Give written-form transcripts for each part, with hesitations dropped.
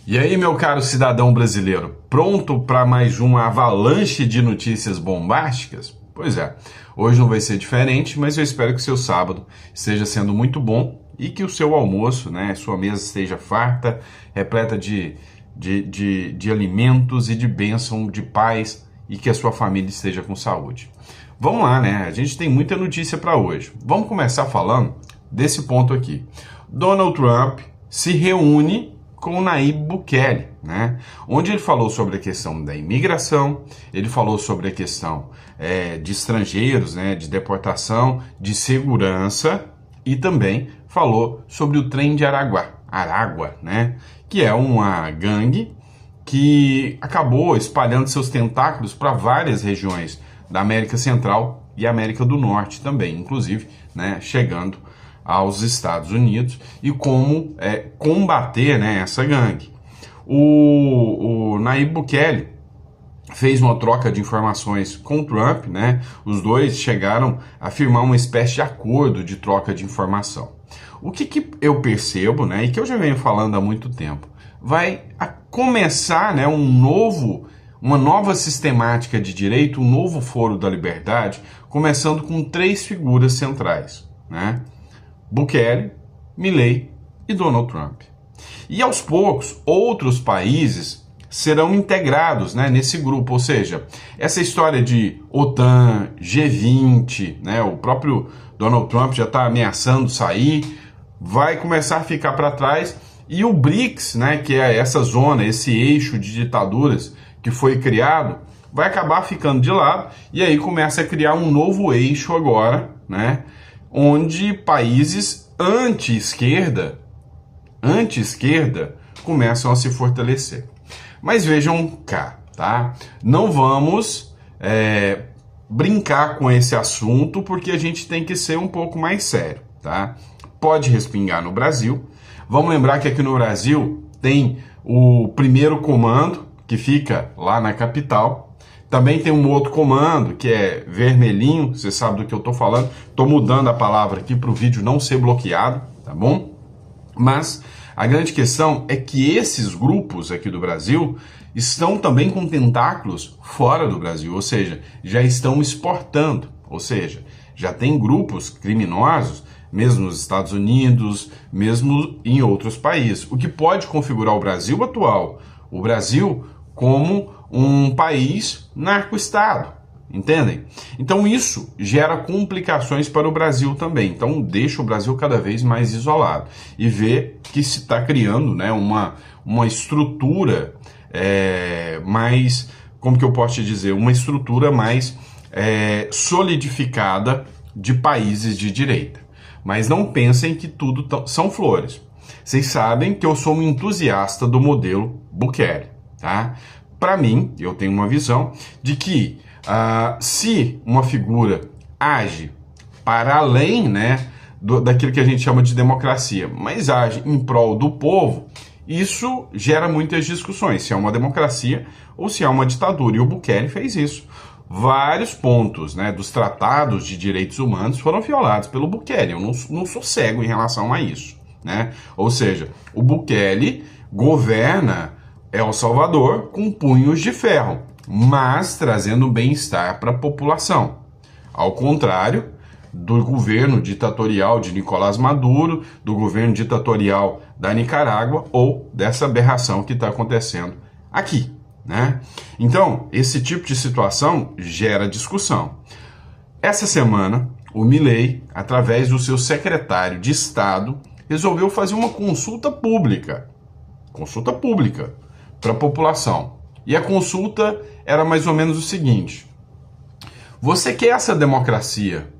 E aí, meu caro cidadão brasileiro, pronto para mais uma avalanche de notícias bombásticas? Pois é, hoje não vai ser diferente, mas eu espero que o seu sábado esteja sendo muito bom e que o seu almoço, sua mesa esteja farta, repleta de alimentos e de bênção, de paz, e que a sua família esteja com saúde. Vamos lá, A gente tem muita notícia para hoje. Vamos começar falando desse ponto aqui. Donald Trump se reúne com o Nayib Bukele, onde ele falou sobre a questão da imigração, ele falou sobre a questão de estrangeiros, de deportação, de segurança, e também falou sobre o trem de Aragua, que é uma gangue que acabou espalhando seus tentáculos para várias regiões da América Central e América do Norte também, inclusive, chegando aos Estados Unidos, e como combater essa gangue. O Nayib Bukele fez uma troca de informações com o Trump, Os dois chegaram a firmar uma espécie de acordo de troca de informação. O que eu percebo, e que eu já venho falando há muito tempo, vai começar uma nova sistemática de direito, um novo foro da liberdade, começando com três figuras centrais, Bukele, Milley e Donald Trump. E aos poucos, outros países serão integrados nesse grupo, ou seja, essa história de OTAN, G20, o próprio Donald Trump já está ameaçando sair, vai começar a ficar para trás, e o BRICS, que é essa zona, esse eixo de ditaduras que foi criado, vai acabar ficando de lado, e aí começa a criar um novo eixo agora, onde países anti-esquerda começam a se fortalecer. Mas vejam cá, Não vamos brincar com esse assunto, porque a gente tem que ser um pouco mais sério, Pode respingar no Brasil. Vamos lembrar que aqui no Brasil tem o primeiro comando, que fica lá na capital. Também tem um outro comando, que é vermelhinho, você sabe do que eu estou falando. Estou mudando a palavra aqui para o vídeo não ser bloqueado, tá bom? Mas a grande questão é que esses grupos aqui do Brasil estão também com tentáculos fora do Brasil, ou seja, já estão exportando, ou seja, já tem grupos criminosos, mesmo nos Estados Unidos, mesmo em outros países, o que pode configurar o Brasil atual, o Brasil como um país narco-estado, entendem? Então isso gera complicações para o Brasil também, então deixa o Brasil cada vez mais isolado e vê que se está criando uma estrutura mais, como que eu posso te dizer, uma estrutura mais solidificada de países de direita. Mas não pensem que tudo são flores. Vocês sabem que eu sou um entusiasta do modelo Bukele, Para mim, eu tenho uma visão de que se uma figura age para além daquilo que a gente chama de democracia, mas age em prol do povo, isso gera muitas discussões, se é uma democracia ou se é uma ditadura, e o Bukele fez isso. Vários pontos dos tratados de direitos humanos foram violados pelo Bukele, eu não sou cego em relação a isso, Ou seja, o Bukele governa El Salvador com punhos de ferro, mas trazendo bem-estar para a população. Ao contrário do governo ditatorial de Nicolás Maduro, do governo ditatorial da Nicarágua ou dessa aberração que está acontecendo aqui, Então, esse tipo de situação gera discussão. Essa semana, o Milley, através do seu secretário de Estado, resolveu fazer uma consulta pública para a população. E a consulta era mais ou menos o seguinte: você quer essa democracia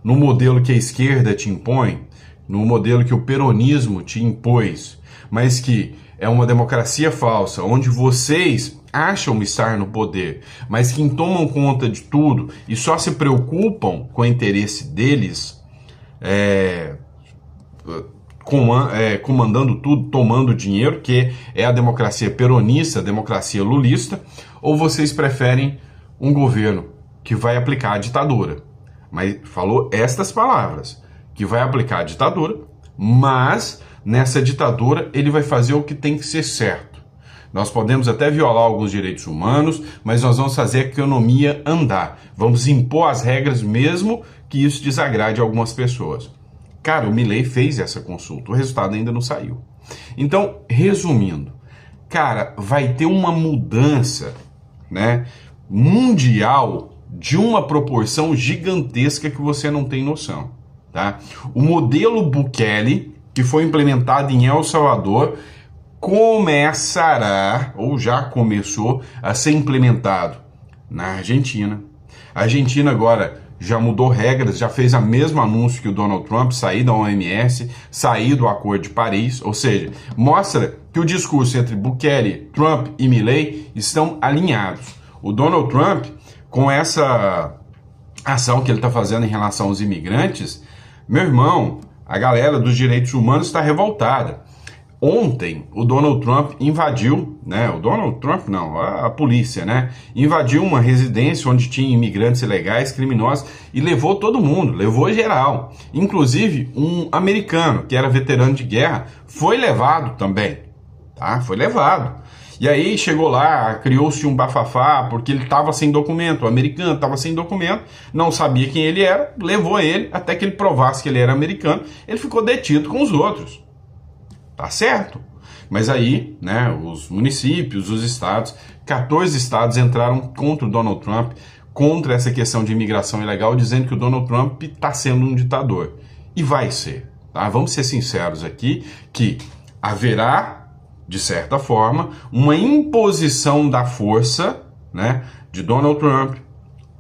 no modelo que a esquerda te impõe, no modelo que o peronismo te impôs, mas que é uma democracia falsa, onde vocês acham estar no poder, mas que tomam conta de tudo e só se preocupam com o interesse deles, comandando tudo, tomando dinheiro, que é a democracia peronista, a democracia lulista, ou vocês preferem um governo que vai aplicar a ditadura? Mas falou estas palavras, que vai aplicar a ditadura, mas nessa ditadura ele vai fazer o que tem que ser certo. Nós podemos até violar alguns direitos humanos, mas nós vamos fazer a economia andar. Vamos impor as regras mesmo que isso desagrade algumas pessoas. Cara, o Milei fez essa consulta, o resultado ainda não saiu. Então, resumindo, cara, vai ter uma mudança, né, mundial de uma proporção gigantesca que você não tem noção, tá? O modelo Bukele, que foi implementado em El Salvador, começará, ou já começou, a ser implementado na Argentina. A Argentina agora já mudou regras, já fez o mesmo anúncio que o Donald Trump, sair da OMS, sair do Acordo de Paris, ou seja, mostra que o discurso entre Bukele, Trump e Milei estão alinhados. O Donald Trump, com essa ação que ele está fazendo em relação aos imigrantes, meu irmão, a galera dos direitos humanos está revoltada. Ontem, o Donald Trump invadiu, né? O Donald Trump não, a polícia, né? Invadiu uma residência onde tinha imigrantes ilegais, criminosos, e levou todo mundo, levou geral. Inclusive, um americano, que era veterano de guerra, foi levado também, tá? Foi levado. E aí chegou lá, criou-se um bafafá, porque ele estava sem documento, o americano estava sem documento, não sabia quem ele era, levou ele até que ele provasse que ele era americano, ele ficou detido com os outros. Tá certo? Mas aí, né, os municípios, os estados, 14 estados entraram contra o Donald Trump, contra essa questão de imigração ilegal, dizendo que o Donald Trump está sendo um ditador. E vai ser, tá? Vamos ser sinceros aqui, que haverá, de certa forma, uma imposição da força, né, de Donald Trump,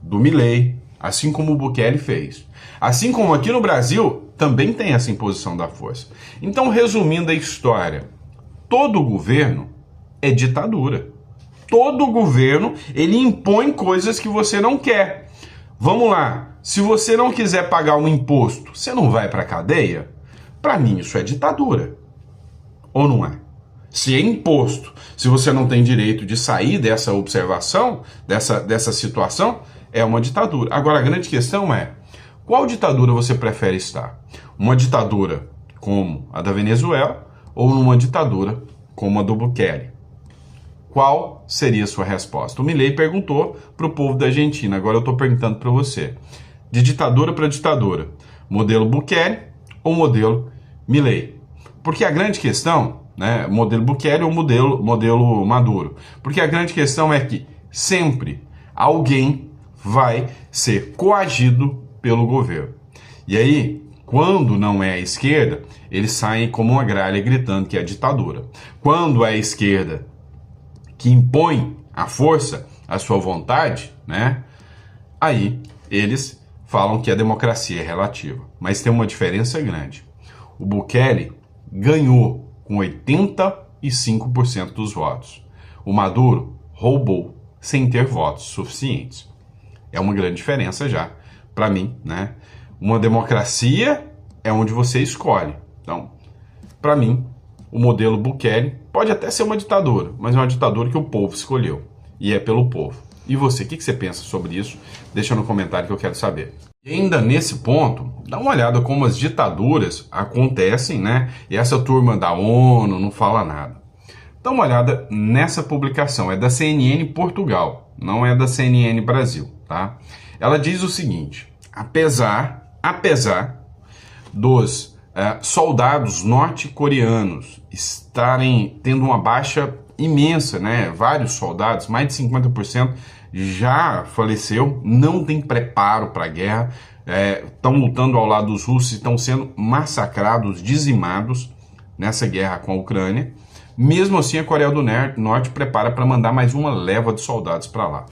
do Milei, assim como o Bukele fez. Assim como aqui no Brasil, também tem essa imposição da força. Então, resumindo a história, todo governo é ditadura. Todo governo, ele impõe coisas que você não quer. Vamos lá, se você não quiser pagar um imposto, você não vai para a cadeia? Para mim, isso é ditadura. Ou não é? Se é imposto, se você não tem direito de sair dessa observação, dessa situação, é uma ditadura. Agora, a grande questão é, qual ditadura você prefere estar? Uma ditadura como a da Venezuela ou numa ditadura como a do Bukele? Qual seria a sua resposta? O Milei perguntou para o povo da Argentina, agora eu estou perguntando para você. De ditadura para ditadura, modelo Bukele ou modelo Milei? Porque a grande questão, né, modelo Bukele ou modelo Maduro? Porque a grande questão é que sempre alguém vai ser coagido pelo governo. E aí, quando não é a esquerda, eles saem como uma gralha gritando que é ditadura. Quando é a esquerda que impõe a força, a sua vontade, né? Aí eles falam que a democracia é relativa. Mas tem uma diferença grande. O Bukele ganhou com 85% dos votos. O Maduro roubou sem ter votos suficientes. É uma grande diferença já. Para mim, né? Uma democracia é onde você escolhe. Então, para mim, o modelo Bukele pode até ser uma ditadura, mas é uma ditadura que o povo escolheu. E é pelo povo. E você, o que você pensa sobre isso? Deixa no comentário que eu quero saber. E ainda nesse ponto, dá uma olhada como as ditaduras acontecem, né? E essa turma da ONU não fala nada. Dá uma olhada nessa publicação. É da CNN Portugal, não é da CNN Brasil, tá? Ela diz o seguinte: apesar dos soldados norte-coreanos estarem tendo uma baixa imensa, né? Vários soldados, mais de 50% já faleceu, não tem preparo para a guerra, estão lutando ao lado dos russos e estão sendo massacrados, dizimados nessa guerra com a Ucrânia. Mesmo assim, a Coreia do Norte prepara para mandar mais uma leva de soldados para lá.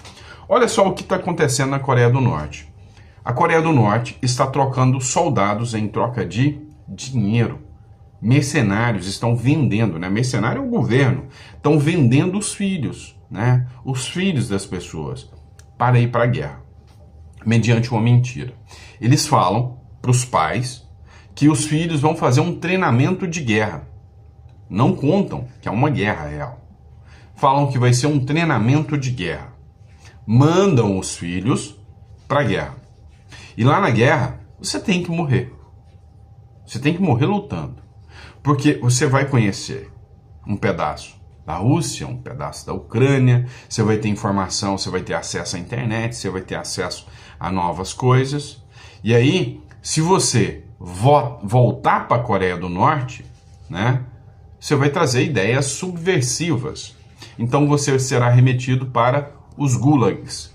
Olha só o que está acontecendo na Coreia do Norte. A Coreia do Norte está trocando soldados em troca de dinheiro. Mercenários estão vendendo, né? Mercenário é o governo. Estão vendendo os filhos, né? Os filhos das pessoas para ir para a guerra, mediante uma mentira. Eles falam para os pais que os filhos vão fazer um treinamento de guerra. Não contam que é uma guerra real. Falam que vai ser um treinamento de guerra. Mandam os filhos para a guerra. E lá na guerra, você tem que morrer. Você tem que morrer lutando. Porque você vai conhecer um pedaço da Rússia, um pedaço da Ucrânia, você vai ter informação, você vai ter acesso à internet, você vai ter acesso a novas coisas. E aí, se você voltar para a Coreia do Norte, né, você vai trazer ideias subversivas. Então você será remetido para os gulags.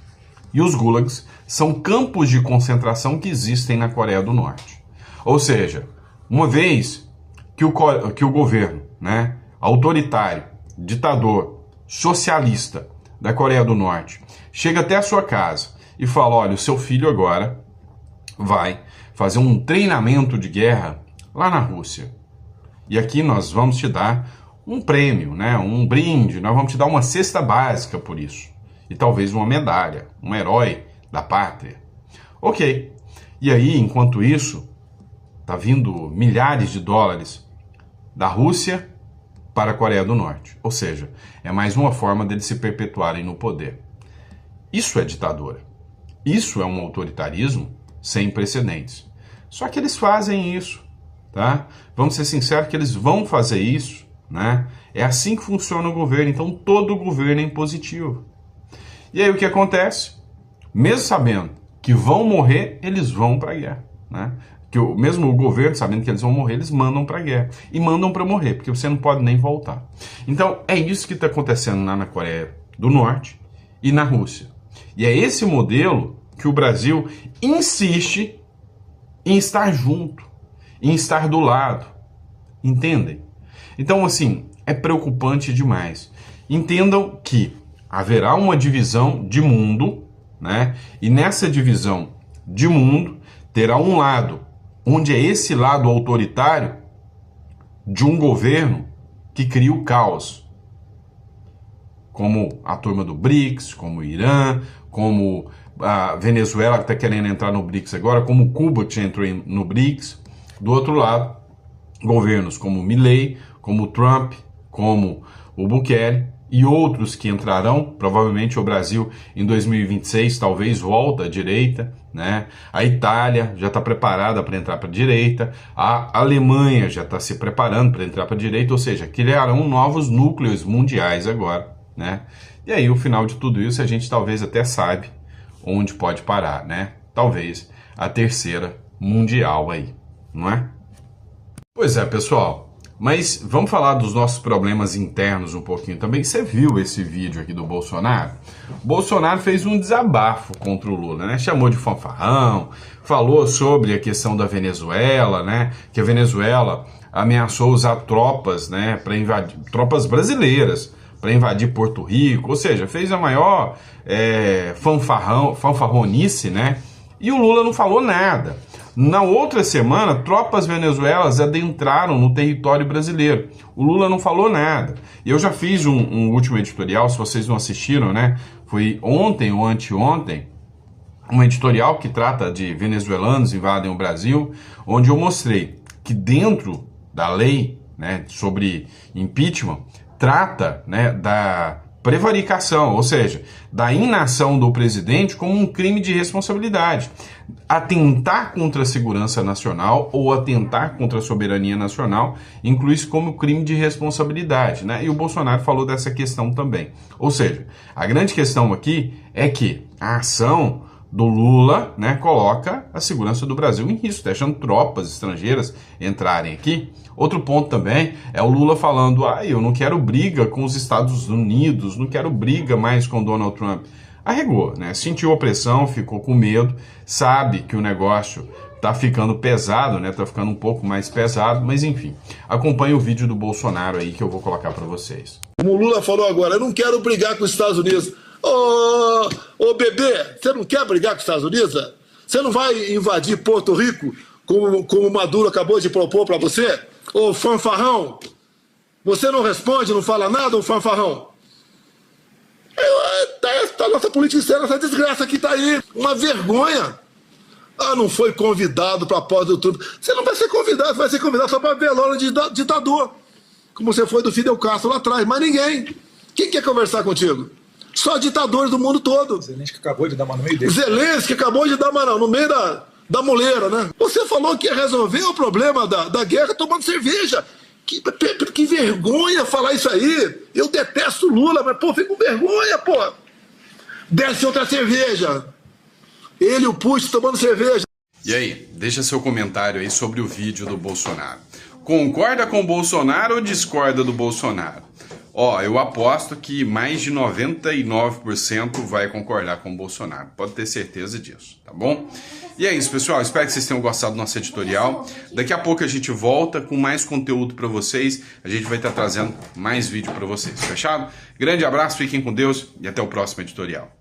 E os gulags são campos de concentração que existem na Coreia do Norte. Ou seja, uma vez que o governo, né, autoritário, ditador, socialista da Coreia do Norte chega até a sua casa e fala, olha, o seu filho agora vai fazer um treinamento de guerra lá na Rússia. E aqui nós vamos te dar um prêmio, né, um brinde, nós vamos te dar uma cesta básica por isso. E talvez uma medalha, um herói da pátria. Ok. E aí, enquanto isso, tá vindo milhares de dólares da Rússia para a Coreia do Norte. Ou seja, é mais uma forma deles se perpetuarem no poder. Isso é ditadura. Isso é um autoritarismo sem precedentes. Só que eles fazem isso, tá? Vamos ser sinceros que eles vão fazer isso, né? É assim que funciona o governo. Então todo governo é impositivo. E aí o que acontece? Mesmo sabendo que vão morrer, eles vão para a guerra, né? Mesmo o governo, sabendo que eles vão morrer, eles mandam para a guerra. E mandam para morrer, porque você não pode nem voltar. Então, é isso que está acontecendo lá na Coreia do Norte e na Rússia. E é esse modelo que o Brasil insiste em estar junto, em estar do lado. Entendem? Então, assim, é preocupante demais. Entendam que haverá uma divisão de mundo, né? E nessa divisão de mundo terá um lado onde é esse lado autoritário de um governo que cria o caos, como a turma do BRICS, como o Irã, como a Venezuela que está querendo entrar no BRICS agora, como Cuba que já entrou no BRICS. Do outro lado, governos como o Milei, como o Trump, como o Bukele e outros que entrarão, provavelmente o Brasil em 2026 talvez volta à direita, né? A Itália já está preparada para entrar para a direita, a Alemanha já está se preparando para entrar para a direita, ou seja, criarão novos núcleos mundiais agora, né? E aí o final de tudo isso a gente talvez até sabe onde pode parar, né? Talvez a terceira mundial aí, não é? Pois é, pessoal. Mas vamos falar dos nossos problemas internos um pouquinho também. Você viu esse vídeo aqui do Bolsonaro? O Bolsonaro fez um desabafo contra o Lula, né? Chamou de fanfarrão, falou sobre a questão da Venezuela, né? Que a Venezuela ameaçou usar tropas, né? Para invadir, tropas brasileiras, para invadir Porto Rico. Ou seja, fez a maior fanfarronice, né? E o Lula não falou nada. Na outra semana, tropas venezuelas adentraram no território brasileiro. O Lula não falou nada. Eu já fiz um último editorial, se vocês não assistiram, né? Foi ontem ou anteontem, um editorial que trata de venezuelanos invadem o Brasil, onde eu mostrei que dentro da lei, né, sobre impeachment, trata, né, da prevaricação, ou seja, da inação do presidente como um crime de responsabilidade. Atentar contra a segurança nacional ou atentar contra a soberania nacional inclui-se como crime de responsabilidade, né? E o Bolsonaro falou dessa questão também. Ou seja, a grande questão aqui é que a ação do Lula, né, coloca a segurança do Brasil em risco, deixando tropas estrangeiras entrarem aqui. Outro ponto também é o Lula falando, eu não quero briga com os Estados Unidos, não quero briga mais com Donald Trump. Arregou, né? Sentiu a pressão, ficou com medo, sabe que o negócio tá ficando pesado, né? Tá ficando um pouco mais pesado, mas enfim. Acompanhe o vídeo do Bolsonaro aí que eu vou colocar para vocês. Como o Lula falou agora, eu não quero brigar com os Estados Unidos. Ô bebê, você não quer brigar com os Estados Unidos? Você não vai invadir Porto Rico como o Maduro acabou de propor para você? Ô fanfarrão, você não responde, não fala nada, ô fanfarrão? A nossa política externa, essa desgraça que tá aí, uma vergonha. Não foi convidado para a posse do Trump. Você não vai ser convidado, vai ser convidado só para velório de ditador, como você foi do Fidel Castro lá atrás, mas ninguém. Quem quer conversar contigo? Só ditadores do mundo todo. Zelensky acabou de dar uma no meio dele. Zelensky acabou de dar uma no meio da moleira, né? Você falou que ia resolver o problema da guerra tomando cerveja. Que vergonha falar isso aí. Eu detesto Lula, mas, pô, fico com vergonha, pô. Desce outra cerveja. Ele e o Putin tomando cerveja. E aí, deixa seu comentário aí sobre o vídeo do Bolsonaro. Concorda com o Bolsonaro ou discorda do Bolsonaro? Ó, eu aposto que mais de 99% vai concordar com o Bolsonaro. Pode ter certeza disso, tá bom? E é isso, pessoal. Espero que vocês tenham gostado do nosso editorial. Daqui a pouco a gente volta com mais conteúdo para vocês. A gente vai estar trazendo mais vídeo para vocês, fechado? Grande abraço, fiquem com Deus e até o próximo editorial.